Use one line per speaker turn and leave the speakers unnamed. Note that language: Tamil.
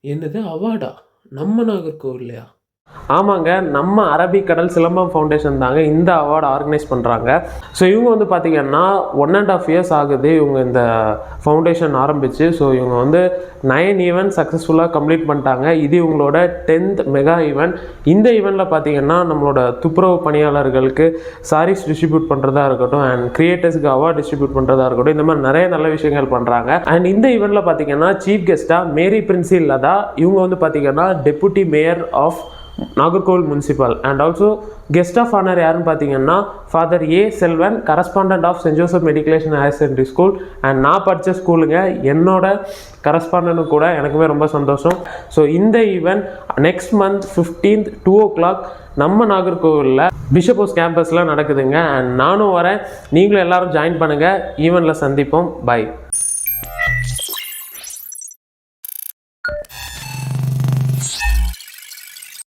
என்னது அவார்டா? நம்ம நாகர்கோவில்லையா?
ஆமாங்க, நம்ம அரபிக்கடல் சிலம்பம் ஃபவுண்டேஷன் தாங்க இந்த அவார்டு ஆர்கனைஸ் பண்ணுறாங்க. ஸோ இவங்க வந்து பார்த்திங்கன்னா 1.5 இயர்ஸ் ஆகுது இவங்க இந்த ஃபவுண்டேஷன் ஆரம்பித்து. ஸோ இவங்க வந்து 9 ஈவெண்ட் சக்ஸஸ்ஃபுல்லாக கம்ப்ளீட் பண்ணிட்டாங்க. இது இவங்களோட 10th மெகா ஈவெண்ட். இந்த ஈவெண்ட்டில் பார்த்திங்கன்னா நம்மளோட துப்புரவு பணியாளர்களுக்கு சாரீஸ் டிஸ்ட்ரிபியூட் பண்ணுறதா இருக்கட்டும், அண்ட் கிரியேட்டர்ஸ்க்கு அவார்டு டிஸ்ட்ரிபியூட் பண்ணுறதா இருக்கட்டும், இந்த மாதிரி நிறைய நல்ல விஷயங்கள் பண்ணுறாங்க. அண்ட் இந்த ஈவெண்ட்டில் பார்த்திங்கன்னா சீஃப் கெஸ்ட்டாக மேரி பிரின்சி லதா, இவங்க வந்து பார்த்திங்கன்னா deputy mayor of Nagercoil municipal. And also guest of honour யாருன்னு பார்த்தீங்கன்னா father A Selvan, correspondent of Saint Joseph matriculation higher secondary school. And நான் படித்த ஸ்கூலுங்க, என்னோட கரஸ்பாண்டன்ட் கூட எனக்குமே ரொம்ப சந்தோஷம். ஸோ இந்த event next month 15th 2 o'clock நம்ம நாகர்கோவிலில் பிஷப் ஹவுஸ் கேம்பஸில் நடக்குதுங்க. அண்ட் நானும் வரேன், நீங்களும் எல்லாரும் ஜாயின் பண்ணுங்கள். ஈவெண்ட்டில் சந்திப்போம். பை.